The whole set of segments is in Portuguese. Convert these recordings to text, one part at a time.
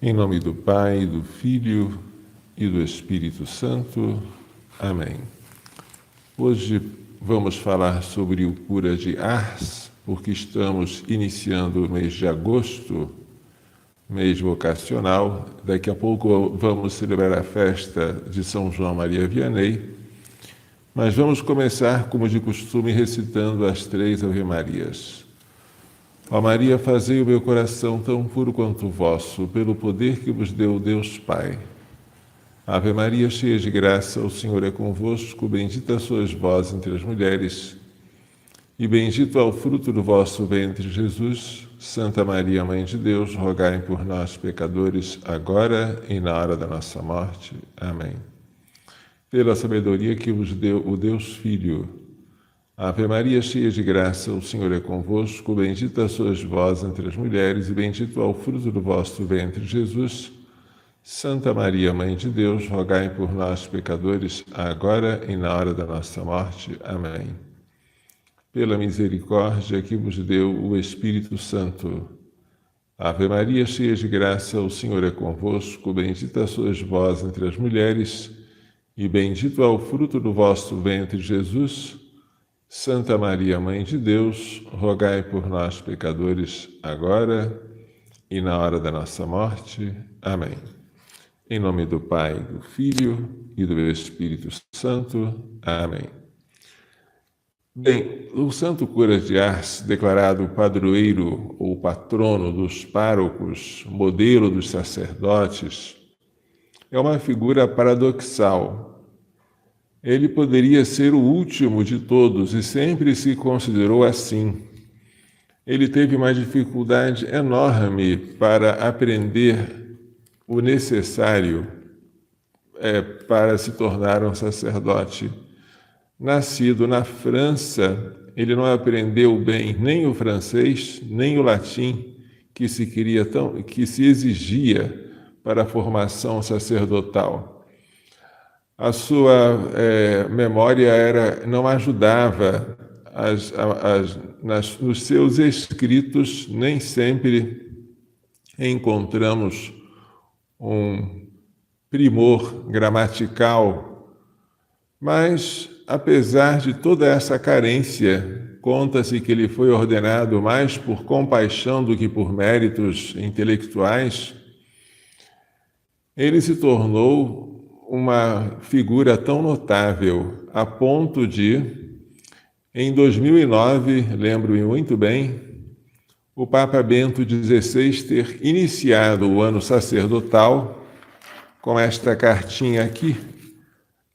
Em nome do Pai, do Filho e do Espírito Santo. Amém. Hoje vamos falar sobre o cura de Ars, porque estamos iniciando o mês de agosto, mês vocacional. Daqui a pouco vamos celebrar a festa de São João Maria Vianney, mas vamos começar, como de costume, recitando as 3 Ave-Marias. Ó Maria, fazei o meu coração tão puro quanto o vosso, pelo poder que vos deu Deus Pai. Ave Maria, cheia de graça, o Senhor é convosco, bendita sois vós entre as mulheres, e bendito é o fruto do vosso ventre, Jesus. Santa Maria, Mãe de Deus, rogai por nós, pecadores, agora e na hora da nossa morte. Amém. Pela sabedoria que vos deu o Deus Filho. Ave Maria, cheia de graça, o Senhor é convosco, bendita sois vós entre as mulheres, e bendito é o fruto do vosso ventre, Jesus. Santa Maria, Mãe de Deus, rogai por nós, pecadores, agora e na hora da nossa morte. Amém. Pela misericórdia que vos deu o Espírito Santo. Ave Maria, cheia de graça, o Senhor é convosco, bendita sois vós entre as mulheres, e bendito é o fruto do vosso ventre, Jesus. Santa Maria, Mãe de Deus, rogai por nós, pecadores, agora e na hora da nossa morte. Amém. Em nome do Pai, do Filho e do Espírito Santo. Amém. Bem, o Santo Cura de Ars, declarado padroeiro ou patrono dos párocos, modelo dos sacerdotes, é uma figura paradoxal. Ele poderia ser o último de todos e sempre se considerou assim. Ele teve uma dificuldade enorme para aprender o necessário para se tornar um sacerdote. Nascido na França, ele não aprendeu bem nem o francês, nem o latim, que se exigia para a formação sacerdotal. A sua memória não ajudava nos seus escritos, nem sempre encontramos um primor gramatical, mas, apesar de toda essa carência, conta-se que ele foi ordenado mais por compaixão do que por méritos intelectuais. Ele se tornou uma figura tão notável, a ponto de, em 2009, lembro-me muito bem, o Papa Bento XVI ter iniciado o ano sacerdotal com esta cartinha aqui,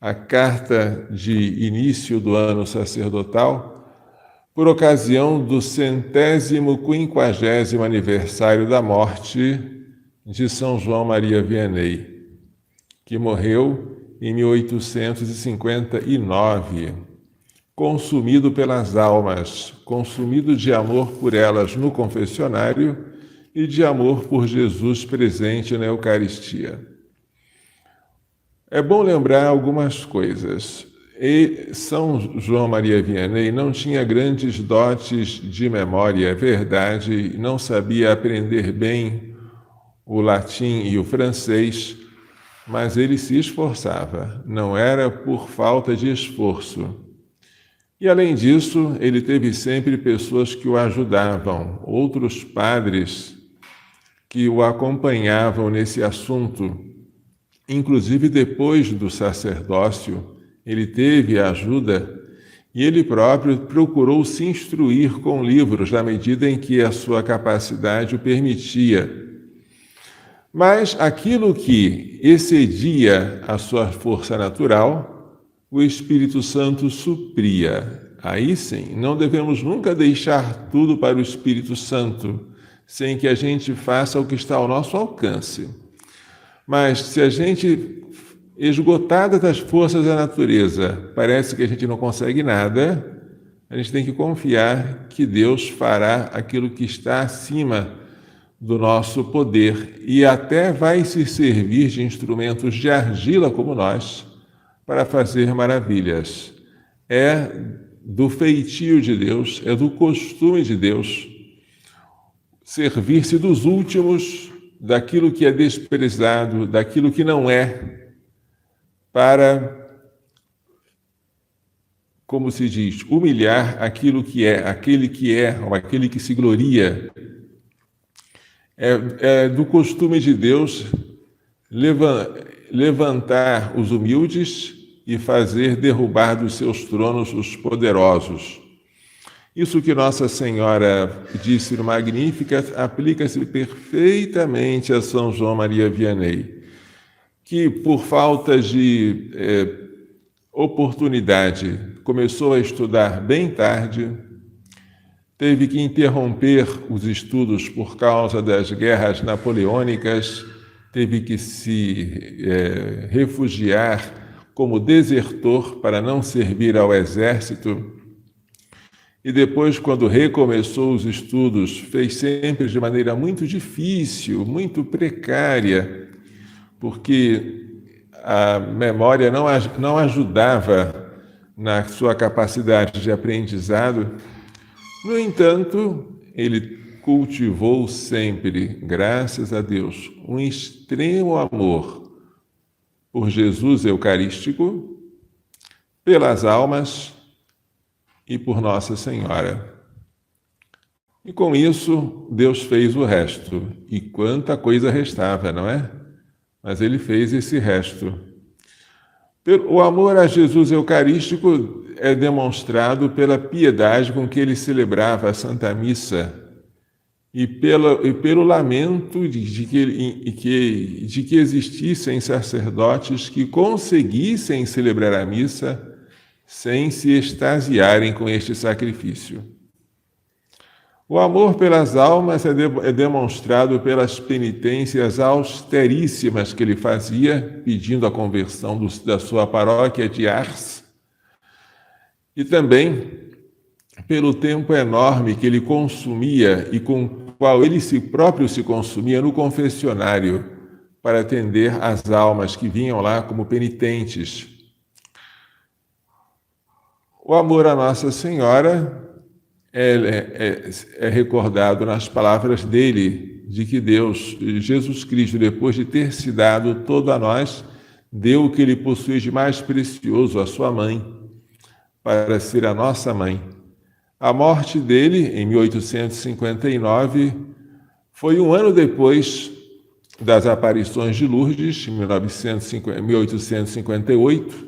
a carta de início do ano sacerdotal, por ocasião do 150º aniversário da morte de São João Maria Vianney, que morreu em 1859, consumido pelas almas, consumido de amor por elas no confessionário e de amor por Jesus presente na Eucaristia. É bom lembrar algumas coisas. São João Maria Vianney não tinha grandes dotes de memória, é verdade, não sabia aprender bem o latim e o francês, mas ele se esforçava, não era por falta de esforço. E, além disso, ele teve sempre pessoas que o ajudavam, outros padres que o acompanhavam nesse assunto. Inclusive, depois do sacerdócio, ele teve a ajuda e ele próprio procurou se instruir com livros na medida em que a sua capacidade o permitia. Mas aquilo que excedia a sua força natural, o Espírito Santo supria. Aí sim, não devemos nunca deixar tudo para o Espírito Santo, sem que a gente faça o que está ao nosso alcance. Mas se a gente, esgotada das forças da natureza, parece que a gente não consegue nada, a gente tem que confiar que Deus fará aquilo que está acima do nosso poder e até vai se servir de instrumentos de argila como nós para fazer maravilhas. É do feitio de Deus, é do costume de Deus servir-se dos últimos, daquilo que é desprezado, daquilo que não é, para, como se diz, humilhar aquilo que é, ou aquele que se gloria. É do costume de Deus levantar os humildes e fazer derrubar dos seus tronos os poderosos. Isso que Nossa Senhora disse no Magnificat aplica-se perfeitamente a São João Maria Vianney, que por falta de oportunidade começou a estudar bem tarde, teve que interromper os estudos por causa das guerras napoleônicas, teve que se refugiar como desertor para não servir ao exército. E depois, quando recomeçou os estudos, fez sempre de maneira muito difícil, muito precária, porque a memória não ajudava na sua capacidade de aprendizado. No entanto, ele cultivou sempre, graças a Deus, um extremo amor por Jesus Eucarístico, pelas almas e por Nossa Senhora. E com isso, Deus fez o resto. E quanta coisa restava, não é? Mas ele fez esse resto. O amor a Jesus Eucarístico é demonstrado pela piedade com que ele celebrava a Santa Missa e pelo lamento de que existissem sacerdotes que conseguissem celebrar a missa sem se extasiarem com este sacrifício. O amor pelas almas é demonstrado pelas penitências austeríssimas que ele fazia, pedindo a conversão da sua paróquia de Ars, e também pelo tempo enorme que ele consumia e com o qual ele próprio se consumia no confessionário para atender as almas que vinham lá como penitentes. O amor a Nossa Senhora é recordado nas palavras dele, de que Deus, Jesus Cristo, depois de ter se dado todo a nós, deu o que ele possui de mais precioso, a sua mãe, para ser a nossa mãe. A morte dele, em 1859, foi um ano depois das aparições de Lourdes, em 1858,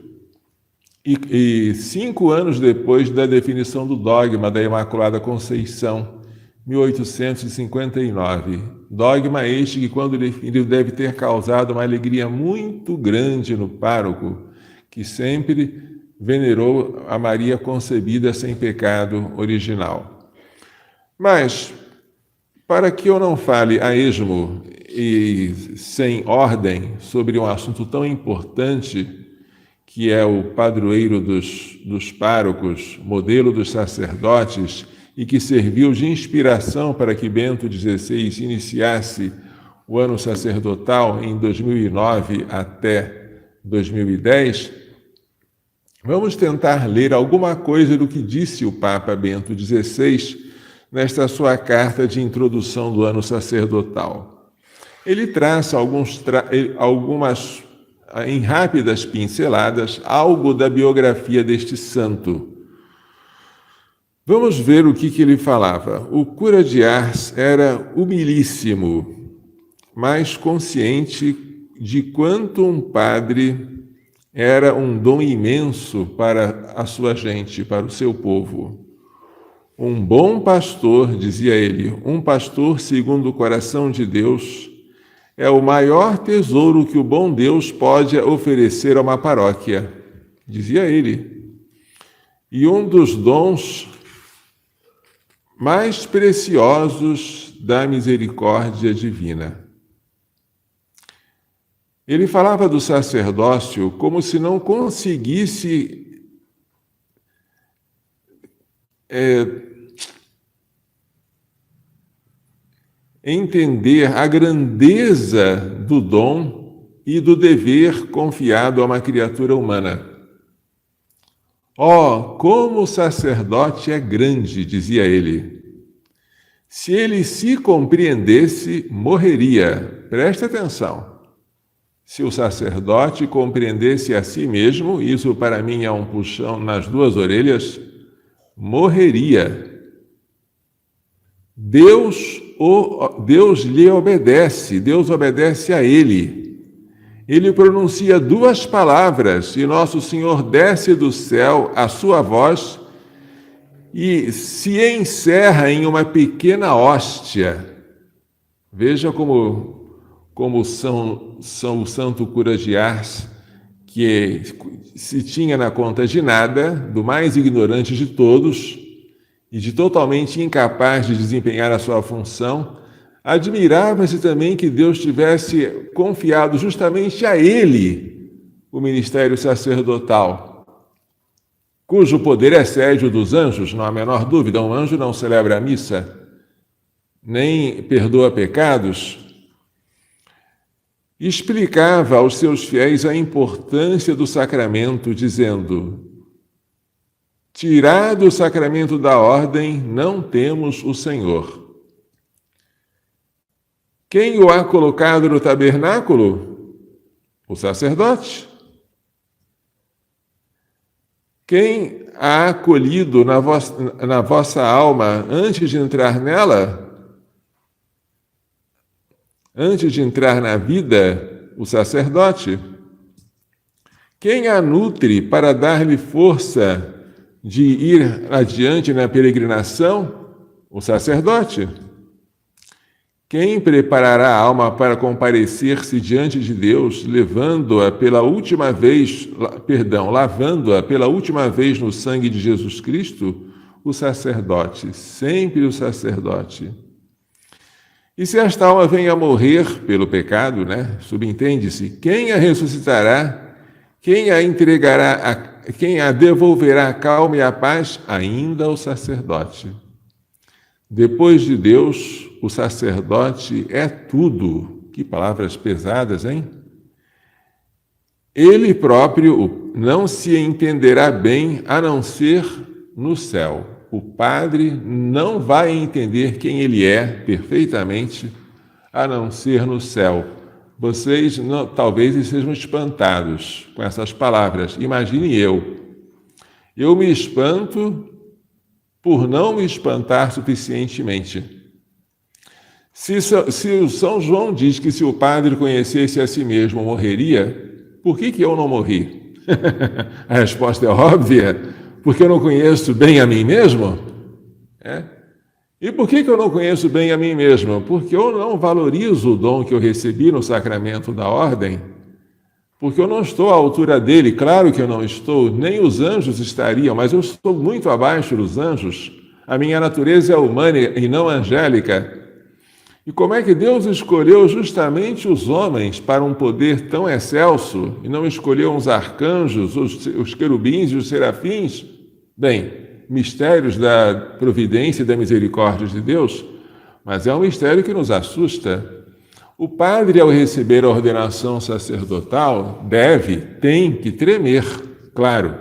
e 5 anos depois da definição do dogma da Imaculada Conceição, 1859. Dogma este que, quando definido, deve ter causado uma alegria muito grande no pároco, que sempre venerou a Maria concebida sem pecado original. Mas, para que eu não fale a esmo e sem ordem sobre um assunto tão importante, que é o padroeiro dos párocos, modelo dos sacerdotes, e que serviu de inspiração para que Bento XVI iniciasse o ano sacerdotal em 2009 até 2010, vamos tentar ler alguma coisa do que disse o Papa Bento XVI nesta sua carta de introdução do ano sacerdotal. Ele traça algumas, em rápidas pinceladas, algo da biografia deste santo. Vamos ver o que ele falava. O cura de Ars era humilíssimo, mas consciente de quanto um padre era um dom imenso para a sua gente, para o seu povo. Um bom pastor, dizia ele, um pastor segundo o coração de Deus, é o maior tesouro que o bom Deus pode oferecer a uma paróquia, dizia ele. E um dos dons mais preciosos da misericórdia divina. Ele falava do sacerdócio como se não conseguisse entender a grandeza do dom e do dever confiado a uma criatura humana. Oh, como o sacerdote é grande, dizia ele. Se ele se compreendesse, morreria. Preste atenção. Se o sacerdote compreendesse a si mesmo, isso para mim é um puxão nas duas orelhas, morreria. Deus lhe obedece, Deus obedece a ele. Ele pronuncia duas palavras e nosso Senhor desce do céu a sua voz e se encerra em uma pequena hóstia. Veja como São o santo cura de Ars, que se tinha na conta de nada, do mais ignorante de todos e de totalmente incapaz de desempenhar a sua função, admirava-se também que Deus tivesse confiado justamente a ele o ministério sacerdotal, cujo poder excede o dos anjos, não há a menor dúvida. Um anjo não celebra a missa, nem perdoa pecados. Explicava aos seus fiéis a importância do sacramento, dizendo: tirado o sacramento da ordem, não temos o Senhor. Quem o há colocado no tabernáculo? O sacerdote. Quem a acolhido na vossa alma antes de entrar nela? Antes de entrar na vida, o sacerdote. Quem a nutre para dar-lhe força de ir adiante na peregrinação? O sacerdote. Quem preparará a alma para comparecer-se diante de Deus, lavando-a pela última vez no sangue de Jesus Cristo? O sacerdote, sempre o sacerdote. E se esta alma vem a morrer pelo pecado, subentende-se, quem a ressuscitará? Quem a entregará, quem a devolverá a calma e a paz? Ainda o sacerdote. Depois de Deus, o sacerdote é tudo. Que palavras pesadas, hein? Ele próprio não se entenderá bem a não ser no céu. O padre não vai entender quem ele é perfeitamente a não ser no céu. Vocês talvez estejam espantados com essas palavras. Imagine eu. Eu me espanto por não me espantar suficientemente. Se o São João diz que se o padre conhecesse a si mesmo morreria, por que eu não morri? A resposta é óbvia, porque eu não conheço bem a mim mesmo. E por que eu não conheço bem a mim mesmo? Porque eu não valorizo o dom que eu recebi no sacramento da ordem, porque eu não estou à altura dele. Claro que eu não estou, nem os anjos estariam, mas eu estou muito abaixo dos anjos. A minha natureza é humana e não angélica. E como é que Deus escolheu justamente os homens para um poder tão excelso e não escolheu uns arcanjos, os querubins e os serafins? Bem, mistérios da providência e da misericórdia de Deus, mas é um mistério que nos assusta. O padre, ao receber a ordenação sacerdotal, tem que tremer, claro,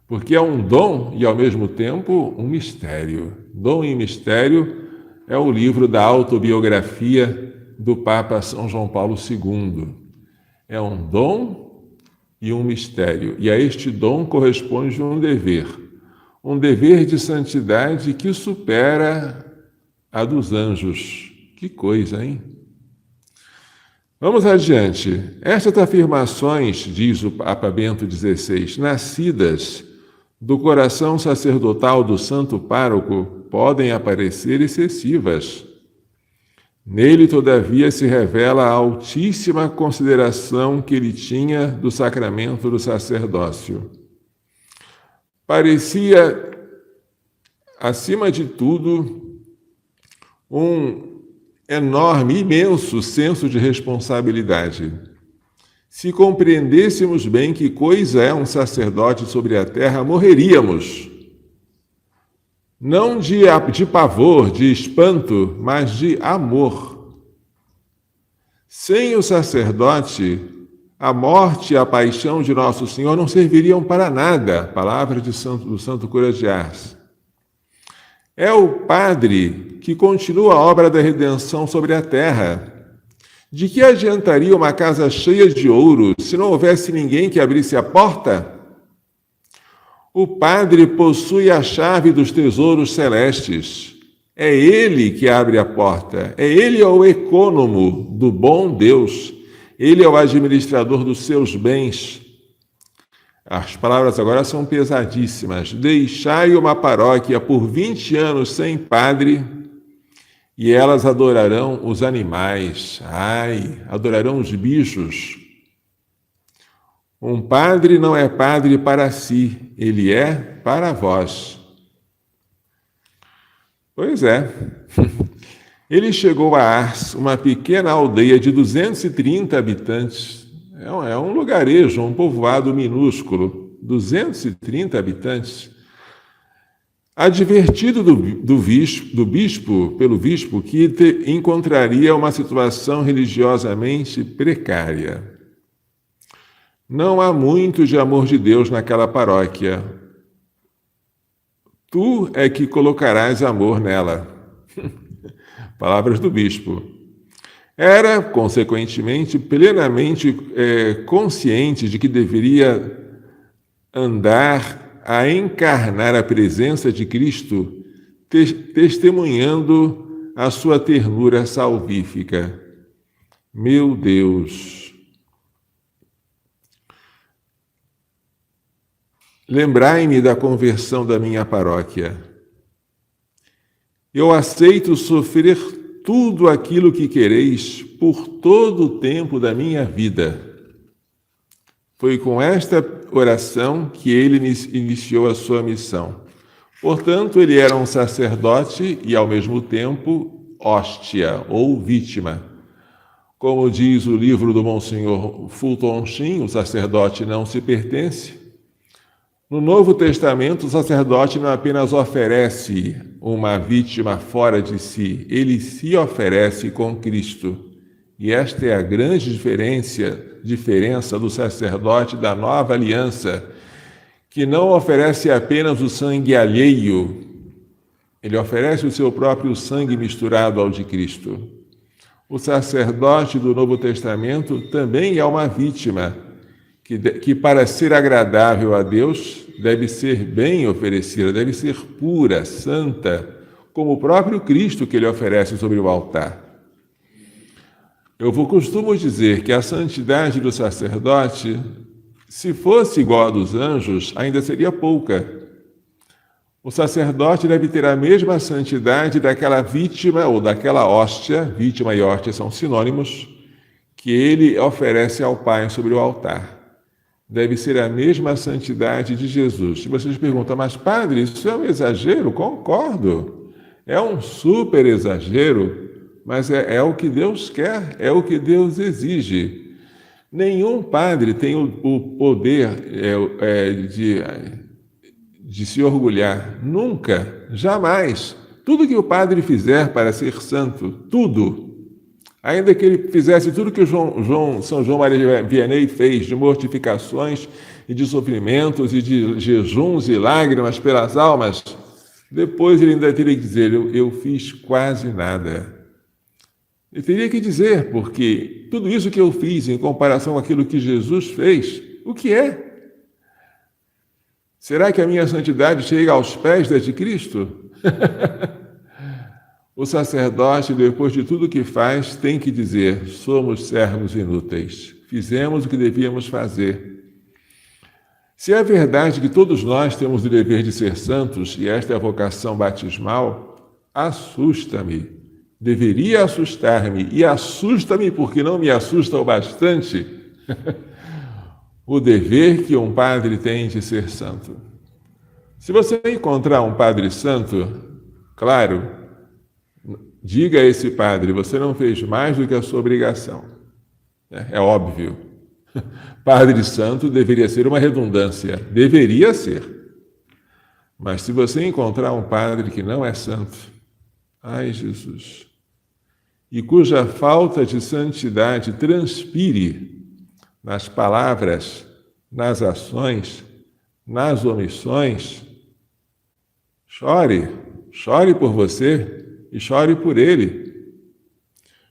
porque é um dom e, ao mesmo tempo, um mistério. Dom e mistério é o livro da autobiografia do Papa São João Paulo II. É um dom e um mistério. E a este dom corresponde um dever de santidade que supera a dos anjos. Que coisa, hein? Vamos adiante. Estas afirmações, diz o Papa Bento XVI, nascidas do coração sacerdotal do santo pároco, podem aparecer excessivas. Nele, todavia, se revela a altíssima consideração que ele tinha do sacramento do sacerdócio. Parecia, acima de tudo, um enorme, imenso senso de responsabilidade. Se compreendêssemos bem que coisa é um sacerdote sobre a terra, morreríamos. não de pavor, de espanto, mas de amor. Sem o sacerdote, a morte e a paixão de Nosso Senhor não serviriam para nada. Palavra do Santo Cura de Ars. É o Padre que continua a obra da redenção sobre a terra. De que adiantaria uma casa cheia de ouro se não houvesse ninguém que abrisse a porta? O Padre possui a chave dos tesouros celestes. É Ele que abre a porta. Ele é o ecônomo do bom Deus. Ele é o administrador dos seus bens. As palavras agora são pesadíssimas. Deixai uma paróquia por 20 anos sem padre e elas adorarão os animais. Adorarão os bichos. Um padre não é padre para si, ele é para vós. Pois é. Ele chegou a Ars, uma pequena aldeia de 230 habitantes. É um lugarejo, um povoado minúsculo. 230 habitantes. Advertido pelo bispo que encontraria uma situação religiosamente precária. Não há muito de amor de Deus naquela paróquia. Tu é que colocarás amor nela. Palavras do bispo. Era, consequentemente, plenamente consciente de que deveria andar a encarnar a presença de Cristo, testemunhando a sua ternura salvífica. Meu Deus! Lembrai-me da conversão da minha paróquia. Eu aceito sofrer tudo aquilo que quereis por todo o tempo da minha vida. Foi com esta oração que ele iniciou a sua missão. Portanto, ele era um sacerdote e, ao mesmo tempo, hóstia ou vítima. Como diz o livro do Monsenhor Fulton Sheen, o sacerdote não se pertence. No Novo Testamento, o sacerdote não apenas oferece uma vítima fora de si, ele se oferece com Cristo. E esta é a grande diferença do sacerdote da nova aliança, que não oferece apenas o sangue alheio, ele oferece o seu próprio sangue misturado ao de Cristo. O sacerdote do Novo Testamento também é uma vítima, que para ser agradável a Deus deve ser bem oferecida, deve ser pura, santa, como o próprio Cristo que ele oferece sobre o altar. Eu costumo dizer que a santidade do sacerdote, se fosse igual à dos anjos, ainda seria pouca. O sacerdote deve ter a mesma santidade daquela vítima ou daquela hóstia, vítima e hóstia são sinônimos, que ele oferece ao Pai sobre o altar. Deve ser a mesma santidade de Jesus. Se vocês perguntam, mas padre, isso é um exagero? Concordo. É um super exagero, mas é o que Deus quer, é o que Deus exige. Nenhum padre tem o poder de se orgulhar. Nunca, jamais. Tudo que o padre fizer para ser santo, tudo, ainda que ele fizesse tudo que São João Maria Vianney fez, de mortificações e de sofrimentos e de jejuns e lágrimas pelas almas, depois ele ainda teria que dizer, eu fiz quase nada. Ele teria que dizer, porque tudo isso que eu fiz em comparação com aquilo que Jesus fez, o que é? Será que a minha santidade chega aos pés da de Cristo? O sacerdote, depois de tudo que faz, tem que dizer, somos servos inúteis, fizemos o que devíamos fazer. Se é verdade que todos nós temos o dever de ser santos, e esta é a vocação batismal, assusta-me, deveria assustar-me, e assusta-me porque não me assusta o bastante, o dever que um padre tem de ser santo. Se você encontrar um padre santo, claro, diga a esse padre, você não fez mais do que a sua obrigação. É óbvio. Padre santo deveria ser uma redundância. Deveria ser. Mas se você encontrar um padre que não é santo, ai Jesus, e cuja falta de santidade transpire nas palavras, nas ações, nas omissões, chore, chore por você e chore por ele.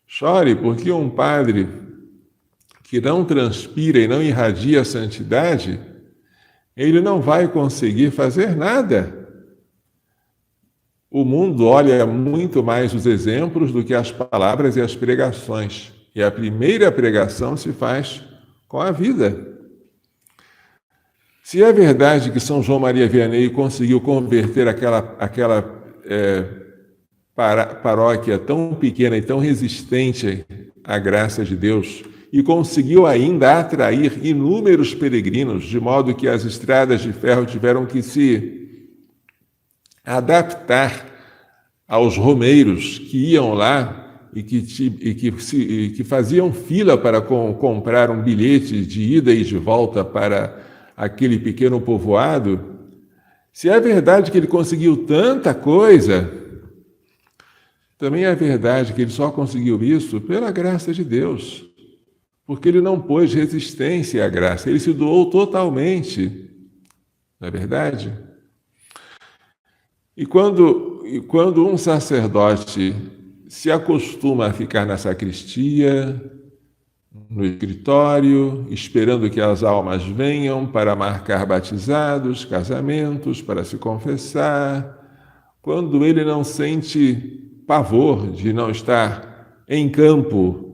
Chore porque um padre que não transpira e não irradia a santidade, ele não vai conseguir fazer nada. O mundo olha muito mais os exemplos do que as palavras e as pregações. E a primeira pregação se faz com a vida. Se é verdade que São João Maria Vianney conseguiu converter aquela paróquia tão pequena e tão resistente à graça de Deus, e conseguiu ainda atrair inúmeros peregrinos, de modo que as estradas de ferro tiveram que se adaptar aos romeiros que iam lá e que faziam fila para comprar um bilhete de ida e de volta para aquele pequeno povoado. Se é verdade que ele conseguiu tanta coisa, também é verdade que ele só conseguiu isso pela graça de Deus, porque ele não pôs resistência à graça, ele se doou totalmente, não é verdade? E quando um sacerdote se acostuma a ficar na sacristia, no escritório, esperando que as almas venham para marcar batizados, casamentos, para se confessar, quando ele não sente pavor de não estar em campo,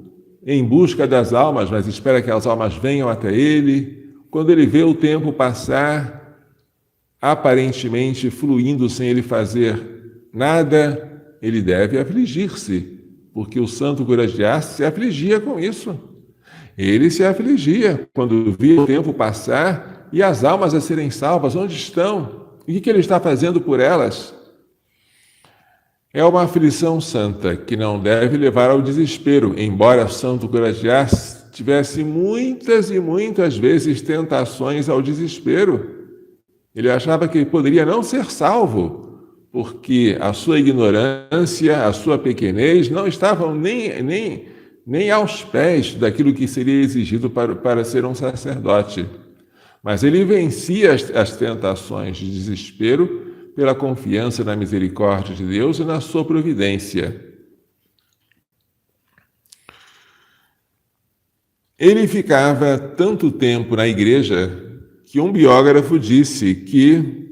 em busca das almas, mas espera que as almas venham até ele, quando ele vê o tempo passar, aparentemente fluindo sem ele fazer nada, ele deve afligir-se, porque o santo cura de Ars se afligia com isso. Ele se afligia quando via o tempo passar e as almas a serem salvas. Onde estão? E o que ele está fazendo por elas? É uma aflição santa que não deve levar ao desespero, embora Santo Cura de Ars tivesse muitas e muitas vezes tentações ao desespero. Ele achava que poderia não ser salvo, porque a sua ignorância, a sua pequenez não estavam nem aos pés daquilo que seria exigido para ser um sacerdote. Mas ele vencia as tentações de desespero pela confiança na misericórdia de Deus e na sua providência. Ele ficava tanto tempo na igreja que um biógrafo disse que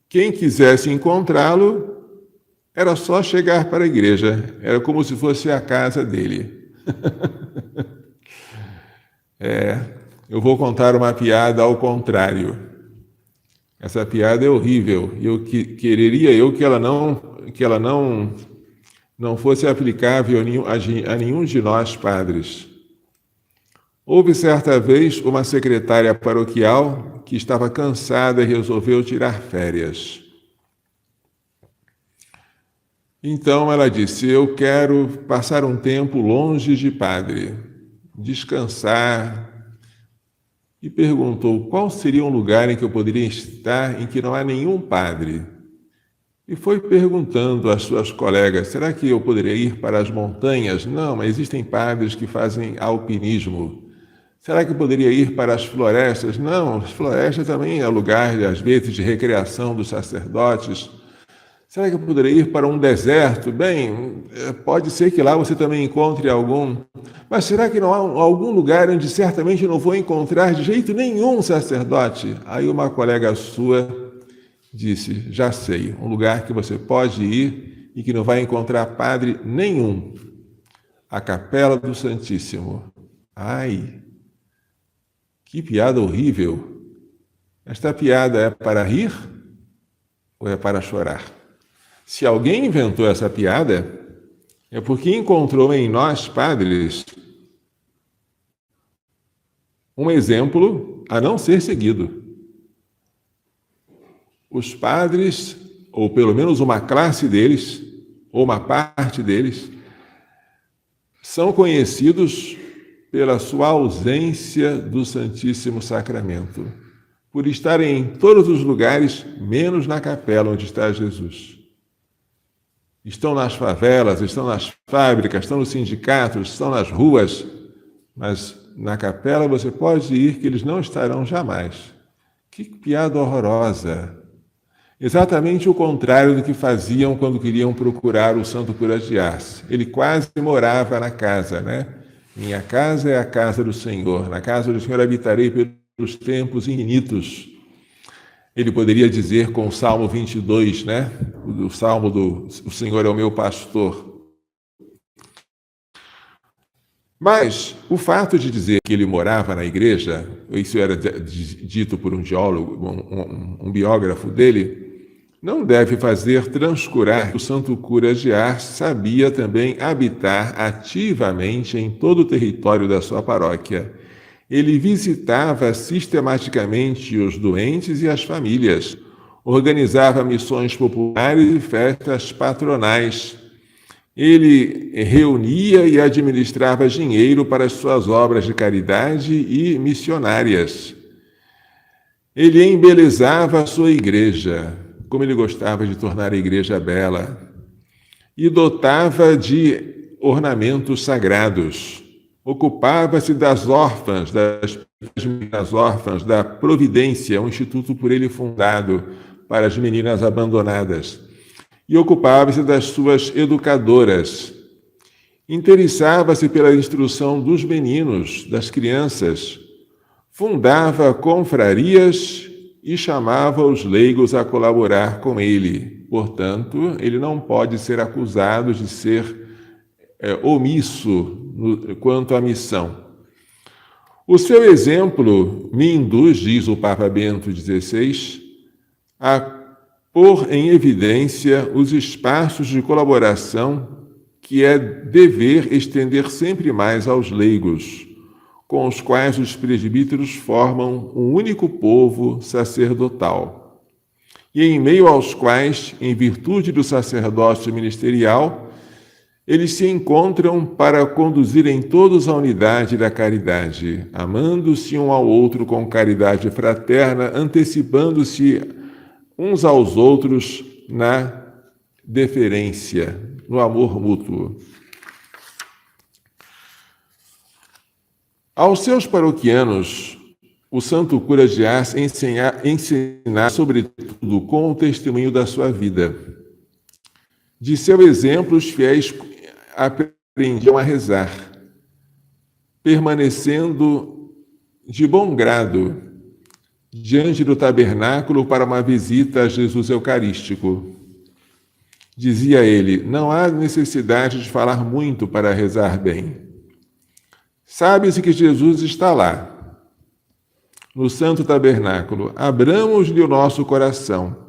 quem quisesse encontrá-lo era só chegar para a igreja, era como se fosse a casa dele. Eu vou contar uma piada ao contrário. Essa piada é horrível e quereria que ela não fosse aplicável a nenhum de nós padres. Houve certa vez uma secretária paroquial que estava cansada e resolveu tirar férias. Então ela disse: eu quero passar um tempo longe de padre, descansar. E perguntou qual seria um lugar em que eu poderia estar em que não há nenhum padre. E foi perguntando às suas colegas: será que eu poderia ir para as montanhas? Não, mas existem padres que fazem alpinismo. Será que eu poderia ir para as florestas? Não, as florestas também é lugar, às vezes, de recreação dos sacerdotes. Será que eu poderia ir para um deserto? Bem, pode ser que lá você também encontre algum. Mas será que não há algum lugar onde certamente não vou encontrar de jeito nenhum sacerdote? Aí uma colega sua disse: já sei, um lugar que você pode ir e que não vai encontrar padre nenhum. A Capela do Santíssimo. Ai, que piada horrível! Esta piada é para rir ou é para chorar? Se alguém inventou essa piada, é porque encontrou em nós, padres, um exemplo a não ser seguido. Os padres, ou pelo menos uma classe deles, ou uma parte deles, são conhecidos pela sua ausência do Santíssimo Sacramento. por estarem em todos os lugares, menos na capela onde está Jesus. Estão nas favelas, estão nas fábricas, estão nos sindicatos, estão nas ruas, mas na capela você pode ir que eles não estarão jamais. Que piada horrorosa! Exatamente o contrário do que faziam quando queriam procurar o santo cura de Ars. Ele quase morava na casa, né? Minha casa é a casa do Senhor. Na casa do Senhor habitarei pelos tempos infinitos. Ele poderia dizer com o Salmo 22, né? O Salmo do O Senhor é o meu pastor. Mas o fato de dizer que ele morava na igreja, isso era dito por um geólogo, um biógrafo dele, não deve fazer transcurar que o santo cura de Ars sabia também habitar ativamente em todo o território da sua paróquia. Ele visitava sistematicamente os doentes e as famílias, organizava missões populares e festas patronais. Ele reunia e administrava dinheiro para as suas obras de caridade e missionárias. Ele embelezava a sua igreja, como ele gostava de tornar a igreja bela, e dotava de ornamentos sagrados. Ocupava-se das órfãs, das órfãs da Providência, um instituto por ele fundado para as meninas abandonadas. E ocupava-se das suas educadoras. Interessava-se pela instrução dos meninos, das crianças. Fundava confrarias e chamava os leigos a colaborar com ele. Portanto, ele não pode ser acusado de ser omisso quanto à missão. O seu exemplo me induz, diz o Papa Bento XVI, a pôr em evidência os espaços de colaboração que é dever estender sempre mais aos leigos, com os quais os presbíteros formam um único povo sacerdotal, e em meio aos quais, em virtude do sacerdócio ministerial, eles se encontram para conduzirem todos à unidade da caridade, amando-se um ao outro com caridade fraterna, antecipando-se uns aos outros na deferência, no amor mútuo. Aos seus paroquianos, o santo cura de Ars ensina sobretudo com o testemunho da sua vida. De seu exemplo, os fiéis aprendiam a rezar, permanecendo de bom grado diante do tabernáculo para uma visita a Jesus Eucarístico. Dizia ele: não há necessidade de falar muito para rezar bem. Sabe-se que Jesus está lá, no santo tabernáculo. Abramos-lhe o nosso coração.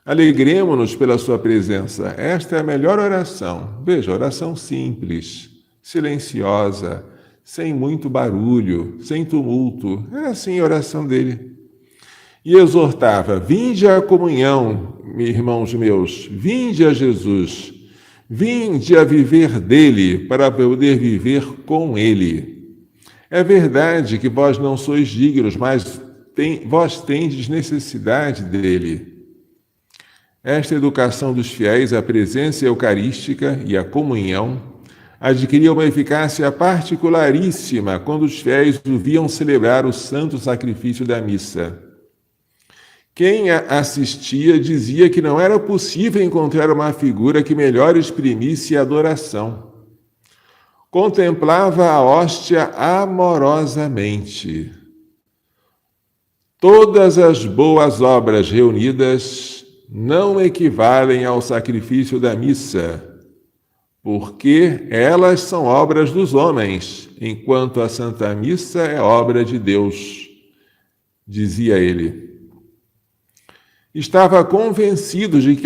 Alegremo-nos pela sua presença. Esta é a melhor oração. Veja, oração simples, silenciosa, sem muito barulho, sem tumulto. Era assim a oração dele. E exortava: vinde à comunhão, irmãos meus, vinde a Jesus, vinde a viver dele para poder viver com ele. É verdade que vós não sois dignos, mas vós tendes necessidade dele. Esta educação dos fiéis, a presença eucarística e a comunhão, adquiria uma eficácia particularíssima quando os fiéis o viam celebrar o santo sacrifício da missa. Quem assistia dizia que não era possível encontrar uma figura que melhor exprimisse a adoração. Contemplava a hóstia amorosamente. Todas as boas obras reunidas não equivalem ao sacrifício da missa, porque elas são obras dos homens, enquanto a Santa Missa é obra de Deus, dizia ele. Estava convencido de que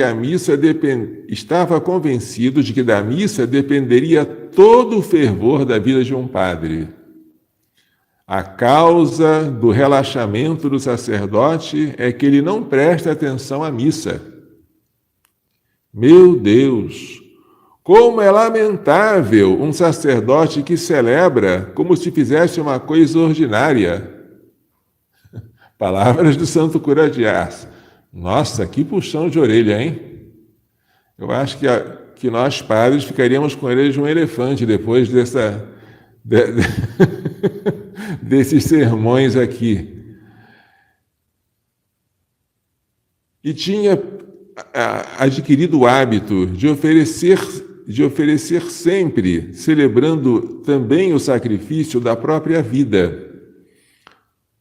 da missa dependeria todo o fervor da vida de um padre. A causa do relaxamento do sacerdote é que ele não presta atenção à missa. Meu Deus, como é lamentável um sacerdote que celebra como se fizesse uma coisa ordinária. Palavras do santo cura de Ars. Nossa, que puxão de orelha, hein? Eu acho que nós padres ficaríamos com a orelha de um elefante depois desses sermões aqui. E tinha adquirido o hábito de oferecer sempre, celebrando também o sacrifício da própria vida.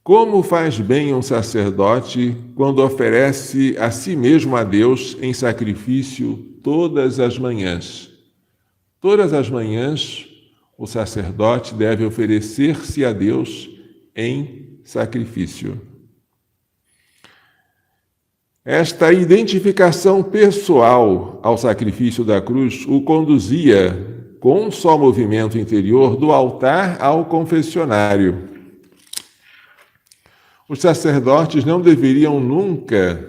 Como faz bem um sacerdote quando oferece a si mesmo a Deus em sacrifício todas as manhãs. Todas as manhãs, o sacerdote deve oferecer-se a Deus em sacrifício. Esta identificação pessoal ao sacrifício da cruz o conduzia, com um só movimento interior, do altar ao confessionário. Os sacerdotes não deveriam nunca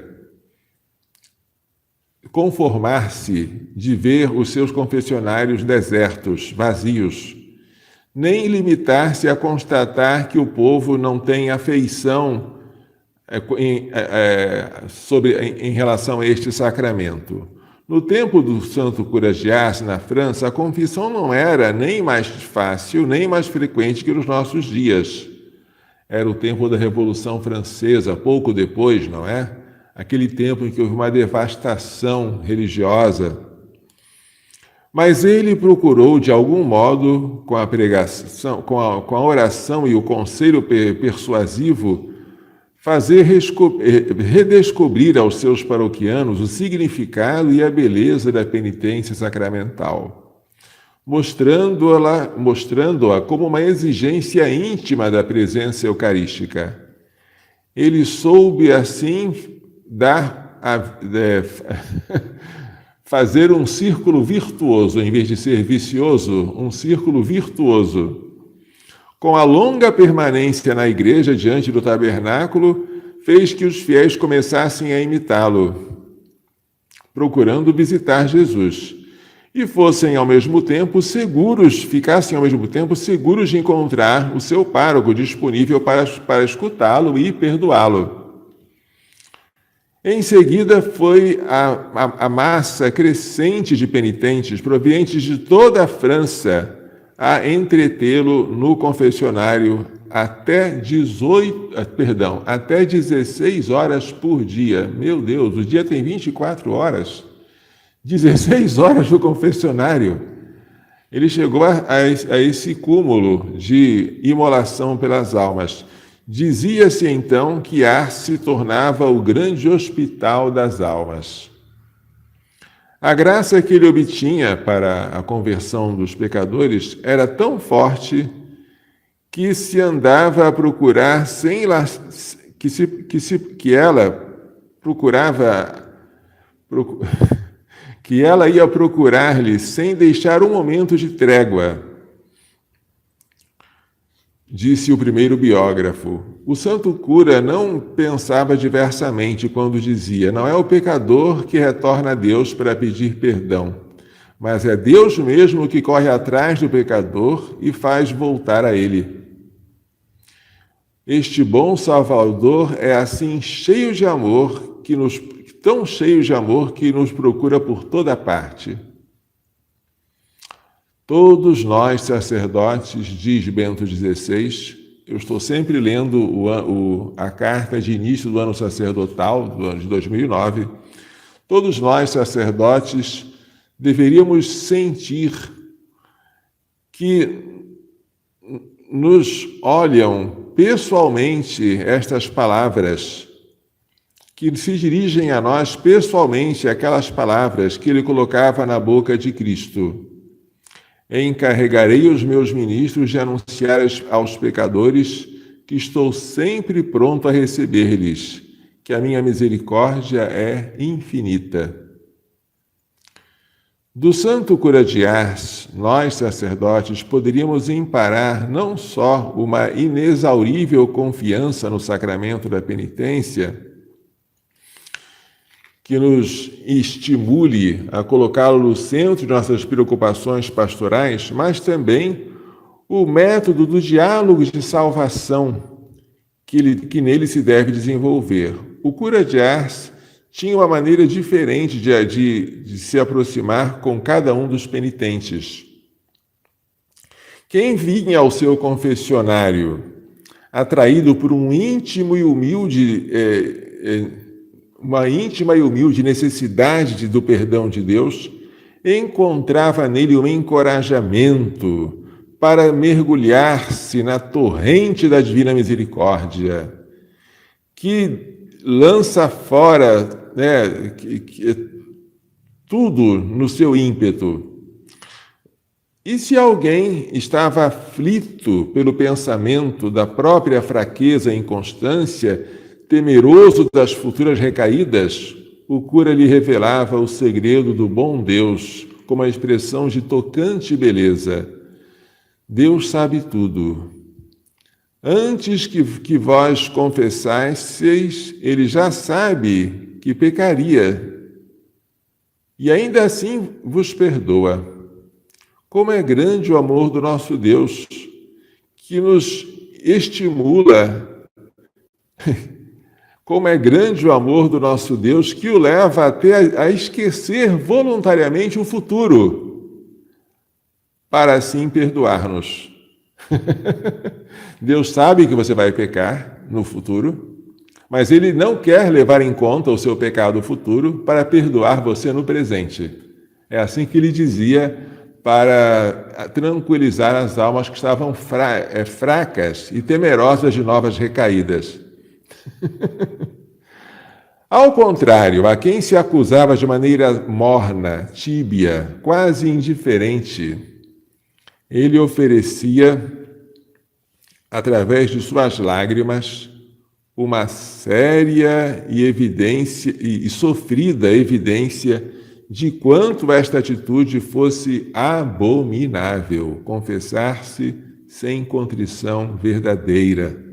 conformar-se de ver os seus confessionários desertos, vazios, nem limitar-se a constatar que o povo não tem afeição em relação a este sacramento. No tempo do santo cura de Ars, na França, a confissão não era nem mais fácil, nem mais frequente que nos nossos dias. Era o tempo da Revolução Francesa, pouco depois, não é? Aquele tempo em que houve uma devastação religiosa. Mas ele procurou, de algum modo, com a pregação, com a oração e o conselho persuasivo, fazer redescobrir aos seus paroquianos o significado e a beleza da penitência sacramental, mostrando-a como uma exigência íntima da presença eucarística. Ele soube, assim, fazer um círculo virtuoso, em vez de ser vicioso, um círculo virtuoso. Com a longa permanência na igreja diante do tabernáculo, fez que os fiéis começassem a imitá-lo, procurando visitar Jesus, e ficassem ao mesmo tempo seguros de encontrar o seu pároco disponível para escutá-lo e perdoá-lo. Em seguida, foi a massa crescente de penitentes provenientes de toda a França a entretê-lo no confessionário até 16 horas por dia. Meu Deus, o dia tem 24 horas. 16 horas no confessionário. Ele chegou a esse cúmulo de imolação pelas almas. Dizia-se então que Ars se tornava o grande hospital das almas. A graça que ele obtinha para a conversão dos pecadores era tão forte que se andava a procurar que ela ia procurar-lhe sem deixar um momento de trégua. Disse o primeiro biógrafo. O santo cura não pensava diversamente quando dizia: não é o pecador que retorna a Deus para pedir perdão, mas é Deus mesmo que corre atrás do pecador e faz voltar a ele. Este bom Salvador é assim tão cheio de amor que nos procura por toda parte. Todos nós, sacerdotes, diz Bento XVI, eu estou sempre lendo a carta de início do ano sacerdotal, do ano de 2009, todos nós, sacerdotes, deveríamos sentir que nos olham pessoalmente estas palavras, que se dirigem a nós pessoalmente aquelas palavras que ele colocava na boca de Cristo. Encarregarei os meus ministros de anunciar aos pecadores que estou sempre pronto a receber-lhes, que a minha misericórdia é infinita. Do santo cura de Ars, nós, sacerdotes, poderíamos emparar não só uma inexaurível confiança no sacramento da penitência, que nos estimule a colocá-lo no centro de nossas preocupações pastorais, mas também o método do diálogo de salvação, que nele se deve desenvolver. O cura de Ars tinha uma maneira diferente de se aproximar com cada um dos penitentes. Quem vinha ao seu confessionário atraído por uma íntima e humilde necessidade do perdão de Deus, encontrava nele um encorajamento para mergulhar-se na torrente da divina misericórdia, que lança fora tudo no seu ímpeto. E se alguém estava aflito pelo pensamento da própria fraqueza e inconstância, temeroso das futuras recaídas, o cura lhe revelava o segredo do bom Deus, com uma expressão de tocante beleza. Deus sabe tudo. Antes que vós confessasseis, ele já sabe que pecaria, e ainda assim vos perdoa. Como é grande o amor do nosso Deus, que nos estimula. Como é grande o amor do nosso Deus, que o leva até a esquecer voluntariamente o futuro, para assim perdoar-nos. Deus sabe que você vai pecar no futuro, mas Ele não quer levar em conta o seu pecado futuro para perdoar você no presente. É assim que Ele dizia para tranquilizar as almas que estavam fracas e temerosas de novas recaídas. Ao contrário, a quem se acusava de maneira morna, tíbia, quase indiferente, ele oferecia, através de suas lágrimas, uma séria e sofrida evidência de quanto esta atitude fosse abominável, confessar-se sem contrição verdadeira.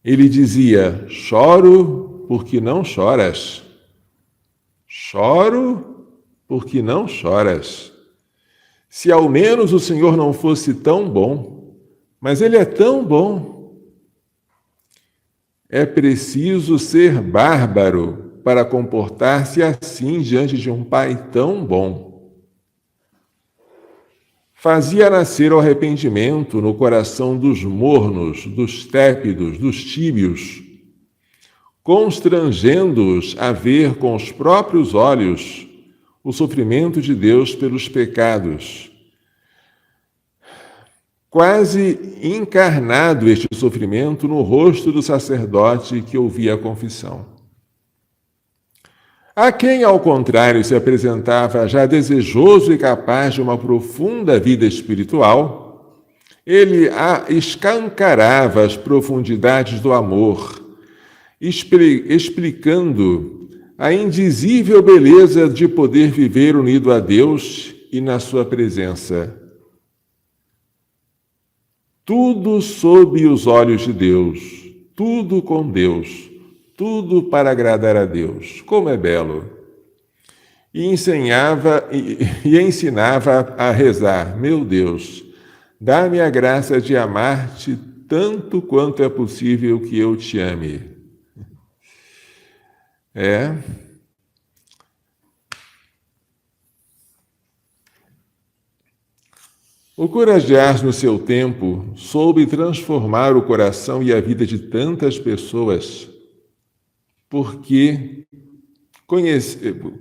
Ele dizia: choro porque não choras. Choro porque não choras. Se ao menos o Senhor não fosse tão bom, mas Ele é tão bom. É preciso ser bárbaro para comportar-se assim diante de um Pai tão bom. Fazia nascer o arrependimento no coração dos mornos, dos tépidos, dos tíbios, constrangendo-os a ver com os próprios olhos o sofrimento de Deus pelos pecados. Quase encarnado este sofrimento no rosto do sacerdote que ouvia a confissão. A quem, ao contrário, se apresentava já desejoso e capaz de uma profunda vida espiritual, ele escancarava as profundidades do amor, explicando a indizível beleza de poder viver unido a Deus e na sua presença. Tudo sob os olhos de Deus, tudo com Deus, tudo para agradar a Deus. Como é belo! E ensinava a rezar: meu Deus, dá-me a graça de amar-te tanto quanto é possível que eu te ame. O cura de Ars, no seu tempo, soube transformar o coração e a vida de tantas pessoas, porque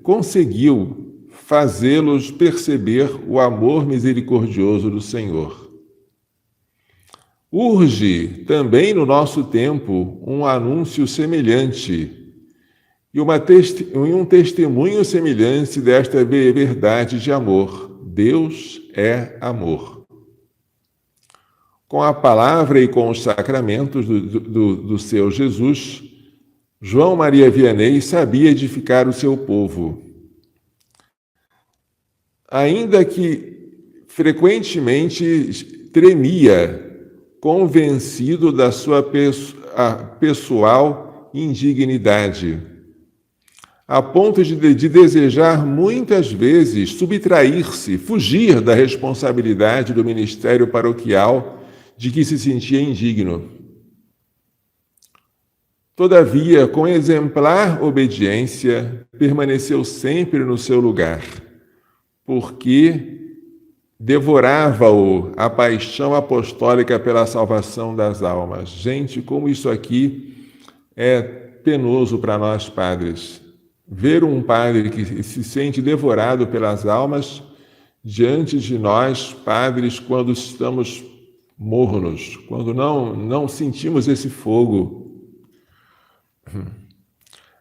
conseguiu fazê-los perceber o amor misericordioso do Senhor. Urge também no nosso tempo um anúncio semelhante e um testemunho semelhante desta verdade de amor. Deus é amor. Com a palavra e com os sacramentos do seu Jesus, João Maria Vianney sabia edificar o seu povo. Ainda que frequentemente tremia, convencido da sua pessoal indignidade, a ponto de desejar muitas vezes subtrair-se, fugir da responsabilidade do ministério paroquial de que se sentia indigno. Todavia, com exemplar obediência, permaneceu sempre no seu lugar, porque devorava-o a paixão apostólica pela salvação das almas. Gente, como isso aqui é penoso para nós padres. Ver um padre que se sente devorado pelas almas diante de nós, padres, quando estamos mornos, quando não sentimos esse fogo.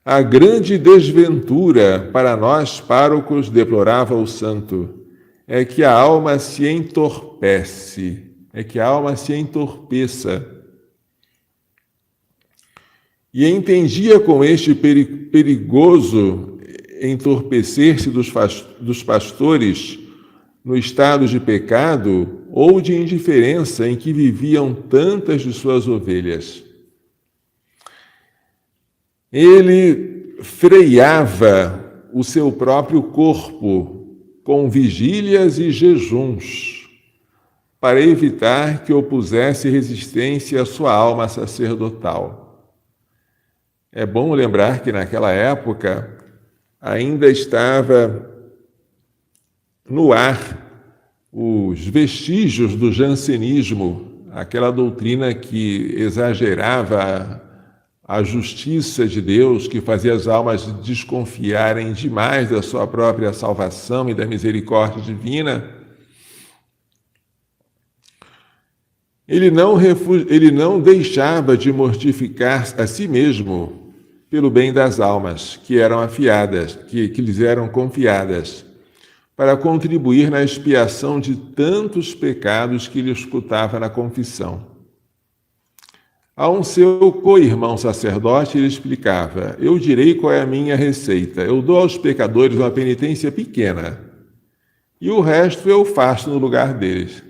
A grande desventura para nós párocos, deplorava o santo, é que a alma se entorpeça. E entendia com este perigoso entorpecer-se dos pastores no estado de pecado ou de indiferença em que viviam tantas de suas ovelhas. Ele freava o seu próprio corpo com vigílias e jejuns, para evitar que opusesse resistência à sua alma sacerdotal. É bom lembrar que naquela época ainda estava no ar os vestígios do jansenismo, aquela doutrina que exagerava a justiça de Deus, que fazia as almas desconfiarem demais da sua própria salvação e da misericórdia divina. Ele não deixava de mortificar a si mesmo pelo bem das almas que eram afiadas, que lhes eram confiadas, para contribuir na expiação de tantos pecados que lhe escutava na confissão. A um seu co-irmão sacerdote, ele explicava: eu direi qual é a minha receita. Eu dou aos pecadores uma penitência pequena, e o resto eu faço no lugar deles.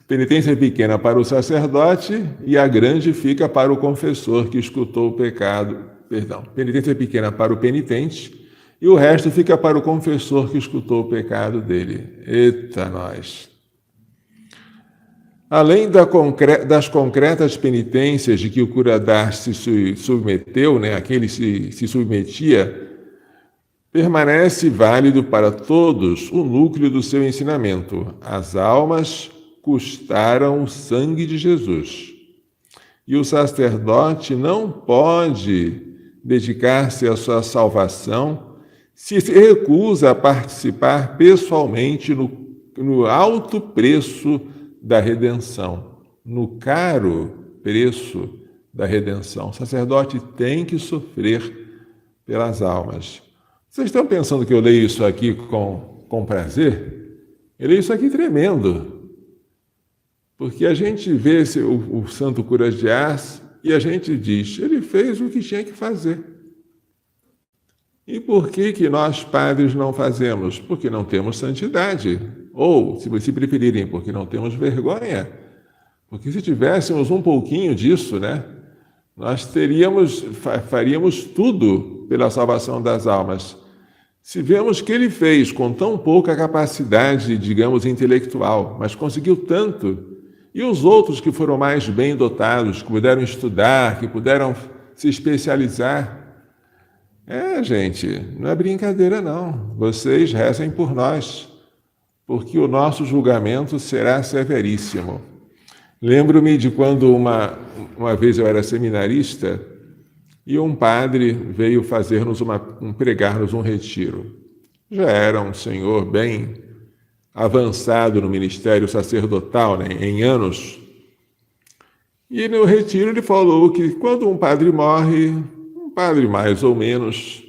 Penitência pequena para o sacerdote e a grande fica para o confessor que escutou o pecado. Penitência pequena para o penitente e o resto fica para o confessor que escutou o pecado dele. Eita, nós! Além das concretas penitências de que o cura d'Ars se submeteu, a que ele se submetia, permanece válido para todos o núcleo do seu ensinamento. As almas custaram o sangue de Jesus. E o sacerdote não pode dedicar-se à sua salvação se recusa a participar pessoalmente no alto preço da redenção, no caro preço da redenção. O sacerdote tem que sofrer pelas almas. Vocês estão pensando que eu leio isso aqui com prazer? Eu leio isso aqui tremendo, porque a gente vê o santo cura de Ars e a gente diz, ele fez o que tinha que fazer. E por que nós padres não fazemos? Porque não temos santidade. Ou, se preferirem, porque não temos vergonha. Porque se tivéssemos um pouquinho disso, nós faríamos tudo pela salvação das almas. Se vemos que ele fez com tão pouca capacidade, digamos, intelectual, mas conseguiu tanto, e os outros que foram mais bem dotados, que puderam estudar, que puderam se especializar, gente, não é brincadeira não. Vocês rezem por nós, porque o nosso julgamento será severíssimo. Lembro-me de quando uma vez eu era seminarista e um padre veio pregar-nos um retiro. Já era um senhor bem avançado no ministério sacerdotal, em anos. E no retiro ele falou que quando um padre morre, um padre mais ou menos,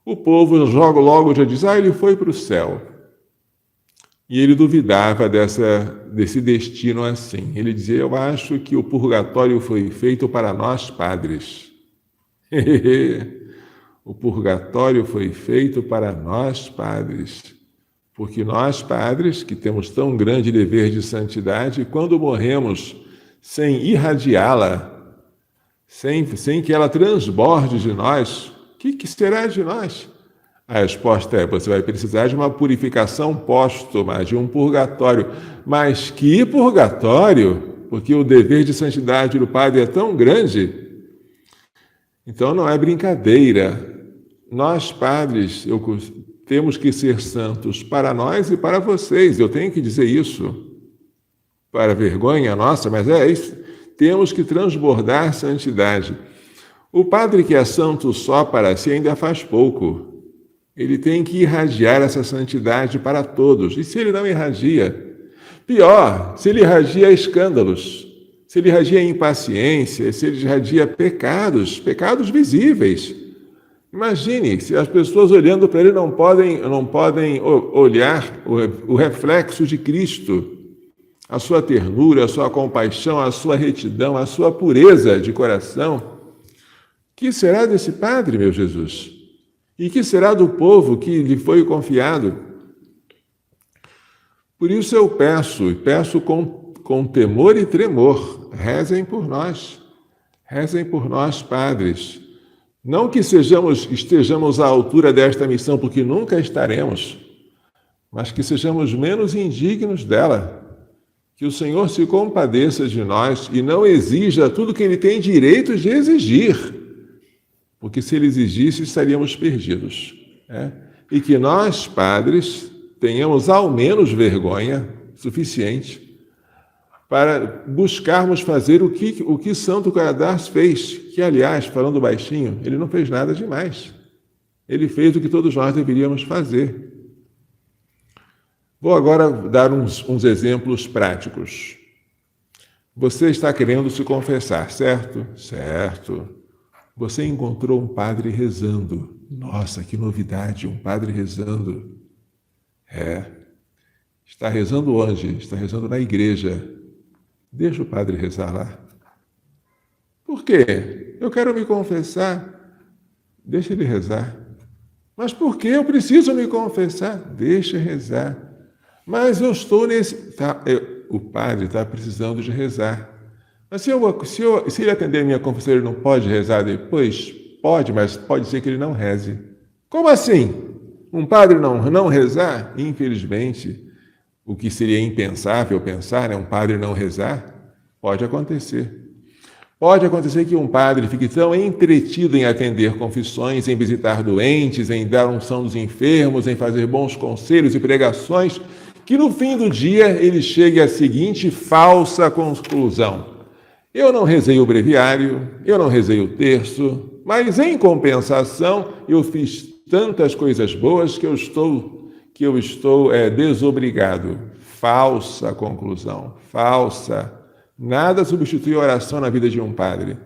o povo logo já diz, ele foi para o céu. E ele duvidava desse destino assim. Ele dizia, eu acho que o purgatório foi feito para nós padres. O purgatório foi feito para nós padres. Porque nós padres, que temos tão grande dever de santidade, quando morremos sem irradiá-la, sem que ela transborde de nós, o que será de nós? A resposta é, você vai precisar de uma purificação póstuma, de um purgatório. Mas que purgatório? porque o dever de santidade do padre é tão grande. Então não é brincadeira. Nós, padres, temos que ser santos para nós e para vocês. Eu tenho que dizer isso. Para vergonha nossa, mas é isso. Temos que transbordar santidade. O padre que é santo só para si ainda faz pouco. Ele tem que irradiar essa santidade para todos. E se ele não irradia? Pior, se ele irradia escândalos, se ele irradia impaciência, se ele irradia pecados visíveis. Imagine, se as pessoas olhando para ele não podem olhar o reflexo de Cristo, a sua ternura, a sua compaixão, a sua retidão, a sua pureza de coração. Que será desse padre, meu Jesus? E que será do povo que lhe foi confiado? Por isso eu peço com temor e tremor, rezem por nós, padres. Não que estejamos à altura desta missão, porque nunca estaremos, mas que sejamos menos indignos dela. Que o Senhor se compadeça de nós e não exija tudo que Ele tem direito de exigir, porque se Ele exigisse, estaríamos perdidos. E que nós, padres, tenhamos ao menos vergonha suficiente para buscarmos fazer o que Santo Caradas fez, que, aliás, falando baixinho, ele não fez nada demais. Ele fez o que todos nós deveríamos fazer. Vou agora dar uns exemplos práticos. Você está querendo se confessar, certo? Certo. Você encontrou um padre rezando. Nossa, que novidade, um padre rezando. Está rezando onde? Está rezando na igreja. Deixa o padre rezar lá. Por quê? Eu quero me confessar. Deixa ele rezar. Mas por que eu preciso me confessar? Deixa rezar. Mas eu estou o padre está precisando de rezar. Mas se ele atender a minha confissão, ele não pode rezar depois? Pode, mas pode ser que ele não reze. Como assim? Um padre não rezar? Infelizmente, o que seria impensável pensar, um padre não rezar, pode acontecer. Pode acontecer que um padre fique tão entretido em atender confissões, em visitar doentes, em dar unção dos enfermos, em fazer bons conselhos e pregações, que no fim do dia ele chegue à seguinte falsa conclusão: eu não rezei o breviário, eu não rezei o terço, mas em compensação eu fiz tantas coisas boas que eu estou desobrigado. Falsa conclusão, falsa. Nada substitui a oração na vida de um padre.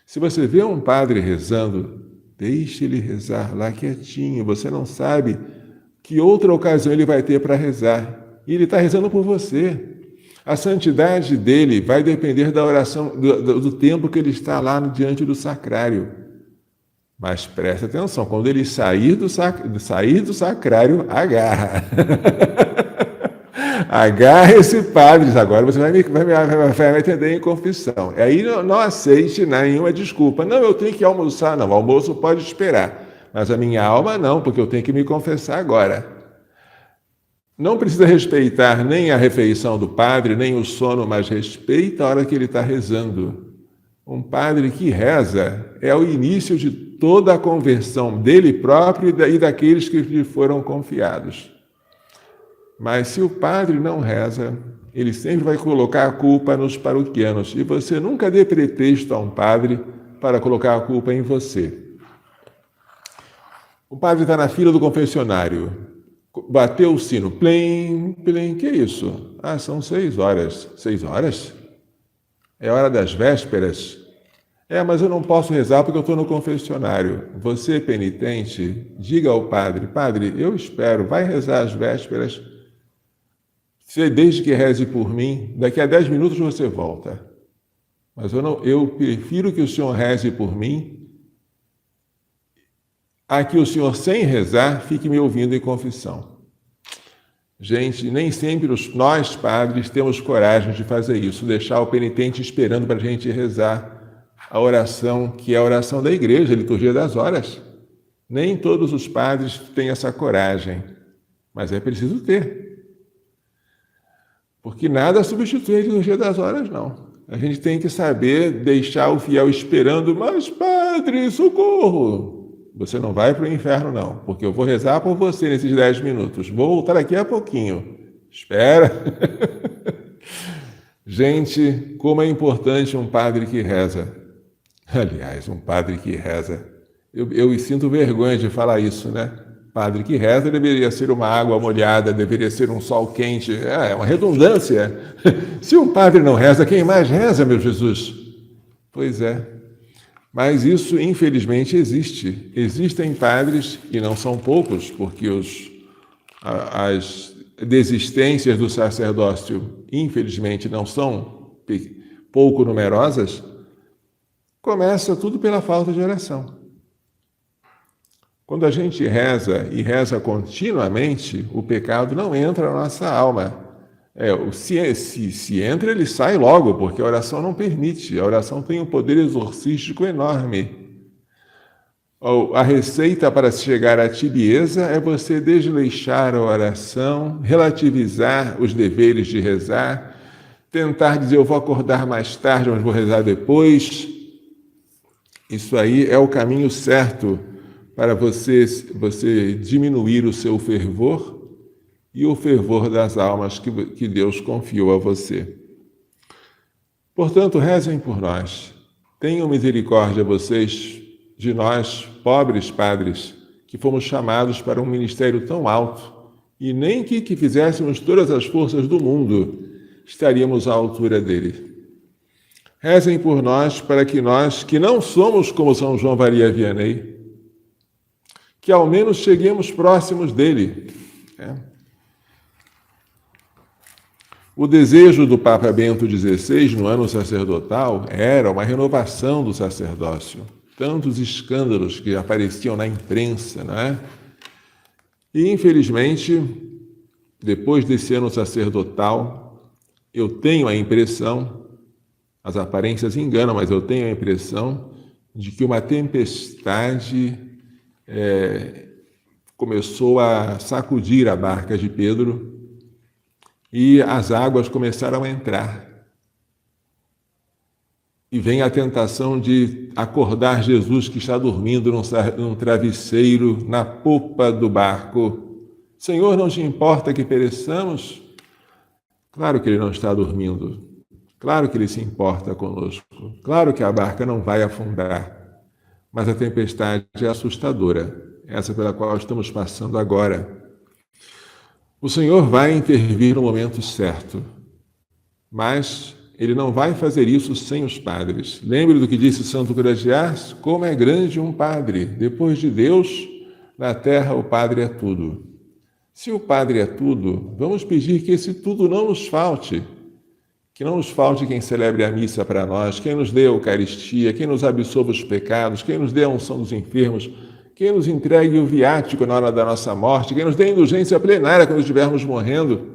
Se você vê um padre rezando, deixe ele rezar lá quietinho. Você não sabe que outra ocasião ele vai ter para rezar. E ele está rezando por você. A santidade dele vai depender da oração, do tempo que ele está lá diante do sacrário. Mas preste atenção, quando ele sair do sacrário, agarra. Agarra esse padre, agora você vai me atender em confissão. E aí não aceite nenhuma desculpa. Não, eu tenho que almoçar. Não, o almoço pode esperar. Mas a minha alma não, porque eu tenho que me confessar agora. Não precisa respeitar nem a refeição do padre, nem o sono, mas respeita a hora que ele está rezando. Um padre que reza é o início de toda a conversão dele próprio e daqueles que lhe foram confiados. Mas se o padre não reza, ele sempre vai colocar a culpa nos paroquianos. E você nunca dê pretexto a um padre para colocar a culpa em você. O padre está na fila do confessionário. Bateu o sino. Plim, plim. Que é isso? São 6 horas. 6 horas? É hora das vésperas? Mas eu não posso rezar porque eu estou no confessionário. Você, penitente, diga ao padre: padre, eu espero, vai rezar as vésperas. Desde que reze por mim, daqui a 10 minutos você volta. Mas eu prefiro que o senhor reze por mim, a que o senhor, sem rezar, fique me ouvindo em confissão. Gente, nem sempre nós, padres, temos coragem de fazer isso, deixar o penitente esperando para a gente rezar a oração, que é a oração da igreja, a liturgia das horas. Nem todos os padres têm essa coragem, mas é preciso ter. Porque nada substitui a liturgia das horas, não. A gente tem que saber deixar o fiel esperando, mas padre, socorro! Você não vai para o inferno, não, porque eu vou rezar por você nesses 10 minutos. Vou voltar daqui a pouquinho. Espera! Gente, como é importante um padre que reza. Aliás, um padre que reza. Eu sinto vergonha de falar isso, né? Padre que reza deveria ser uma água molhada, deveria ser um sol quente. É uma redundância. Se um padre não reza, quem mais reza, meu Jesus? Pois é. Mas isso, infelizmente, existe. Existem padres, e não são poucos, porque as desistências do sacerdócio, infelizmente, não são pouco numerosas. Começa tudo pela falta de oração. Quando a gente reza e reza continuamente, o pecado não entra na nossa alma. Se entra, ele sai logo, porque a oração não permite. A oração tem um poder exorcístico enorme. A receita para chegar à tibieza é você desleixar a oração, relativizar os deveres de rezar, tentar dizer, eu vou acordar mais tarde, mas vou rezar depois. Isso aí é o caminho certo para você diminuir o seu fervor e o fervor das almas que Deus confiou a você. Portanto, rezem por nós. Tenham misericórdia vocês de nós, pobres padres, que fomos chamados para um ministério tão alto e nem que fizéssemos todas as forças do mundo, estaríamos à altura dele. Rezem por nós para que nós, que não somos como São João Maria Vianney, que ao menos cheguemos próximos dele. O desejo do Papa Bento XVI, no ano sacerdotal, era uma renovação do sacerdócio. Tantos escândalos que apareciam na imprensa, não é? E, infelizmente, depois desse ano sacerdotal, eu tenho a impressão, as aparências enganam, mas eu tenho a impressão de que uma tempestade começou a sacudir a barca de Pedro e as águas começaram a entrar. E vem a tentação de acordar Jesus que está dormindo num travesseiro na popa do barco. Senhor, não te importa que pereçamos? Claro que ele não está dormindo. Claro que ele se importa conosco. Claro que a barca não vai afundar. Mas a tempestade é assustadora, essa pela qual estamos passando agora. O Senhor vai intervir no momento certo, mas ele não vai fazer isso sem os padres. Lembre do que disse Santo Cura de Ars, como é grande um padre. Depois de Deus, na terra o padre é tudo. Se o padre é tudo, vamos pedir que esse tudo não nos falte. Que não nos falte quem celebre a missa para nós, quem nos dê a Eucaristia, quem nos absolva os pecados, quem nos dê a unção dos enfermos, quem nos entregue o viático na hora da nossa morte, quem nos dê a indulgência plenária quando estivermos morrendo.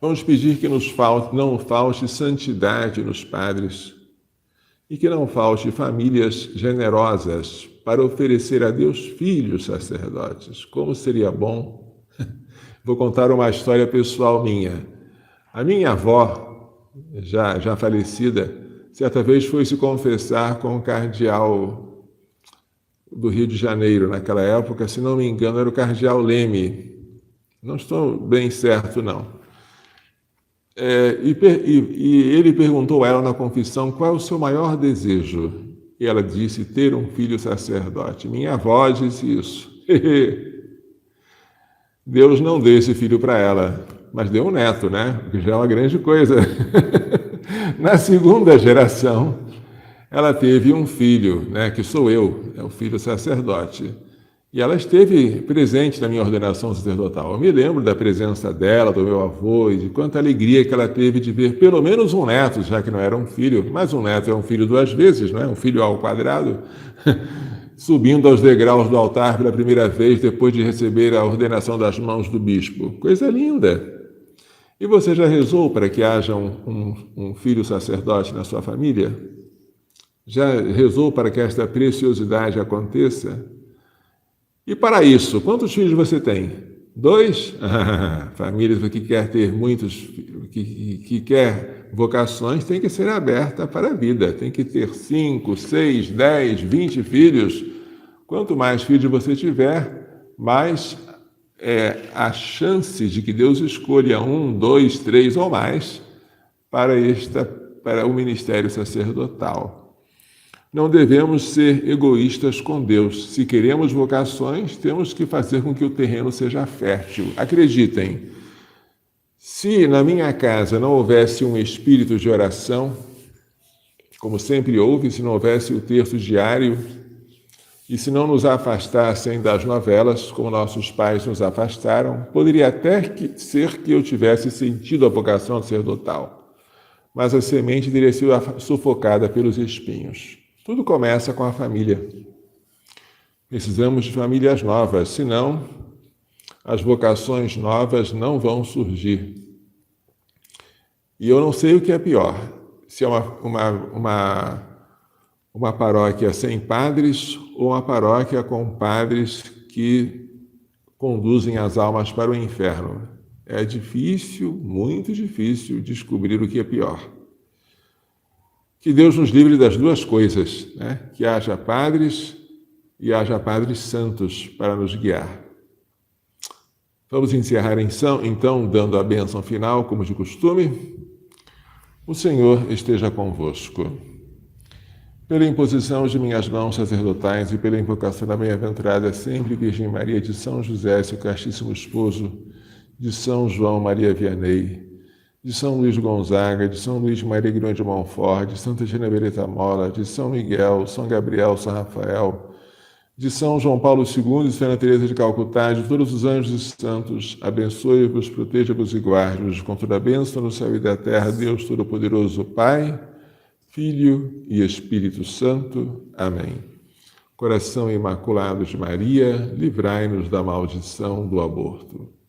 Vamos pedir que não falte santidade nos padres e que não falte famílias generosas para oferecer a Deus filhos sacerdotes. Como seria bom? Vou contar uma história pessoal minha. A minha avó, já falecida, certa vez foi se confessar com o cardeal do Rio de Janeiro, naquela época, se não me engano, era o cardeal Leme. Não estou bem certo, não. E ele perguntou a ela na confissão qual é o seu maior desejo. E ela disse, ter um filho sacerdote. Minha avó disse isso. Deus não deu esse filho para ela, mas deu um neto, né? O que já é uma grande coisa. Na segunda geração, ela teve um filho, né? Que sou eu, é o filho sacerdote. E ela esteve presente na minha ordenação sacerdotal. Eu me lembro da presença dela, do meu avô, e de quanta alegria que ela teve de ver pelo menos um neto, já que não era um filho, mas um neto é um filho duas vezes, não é? Um filho ao quadrado, subindo aos degraus do altar pela primeira vez, depois de receber a ordenação das mãos do bispo. Coisa linda! E você já rezou para que haja um filho sacerdote na sua família? Já rezou para que esta preciosidade aconteça? E para isso, quantos filhos você tem? 2? Famílias que quer ter muitos, que quer vocações, tem que ser aberta para a vida. Tem que ter 5, 6, 10, 20 filhos. Quanto mais filhos você tiver, mais a chance de que Deus escolha 1, 2, 3 ou mais para o ministério sacerdotal. Não devemos ser egoístas com Deus. Se queremos vocações, temos que fazer com que o terreno seja fértil. Acreditem, se na minha casa não houvesse um espírito de oração, como sempre houve, se não houvesse o terço diário, e se não nos afastassem das novelas, como nossos pais nos afastaram, poderia até ser que eu tivesse sentido a vocação sacerdotal, mas a semente teria sido sufocada pelos espinhos. Tudo começa com a família. Precisamos de famílias novas, senão as vocações novas não vão surgir. E eu não sei o que é pior, se é uma paróquia sem padres ou uma paróquia com padres que conduzem as almas para o inferno. É difícil, muito difícil, descobrir o que é pior. Que Deus nos livre das duas coisas, né? Que haja padres e haja padres santos para nos guiar. Vamos encerrar então dando a bênção final, como de costume. O Senhor esteja convosco. Pela imposição de minhas mãos sacerdotais e pela invocação da bem-aventurada sempre Virgem Maria de São José, seu castíssimo esposo, de São João Maria Vianney, de São Luís Gonzaga, de São Luís Maria Grão de Montfort, de Santa Genevieve Mola, de São Miguel, São Gabriel, São Rafael, de São João Paulo II e Santa Teresa de Calcutá, de todos os anjos e santos, abençoe-vos, proteja-vos e guarde-vos com toda a bênção no céu e da terra, Deus Todo-Poderoso, Pai, Filho e Espírito Santo. Amém. Coração Imaculado de Maria, livrai-nos da maldição do aborto.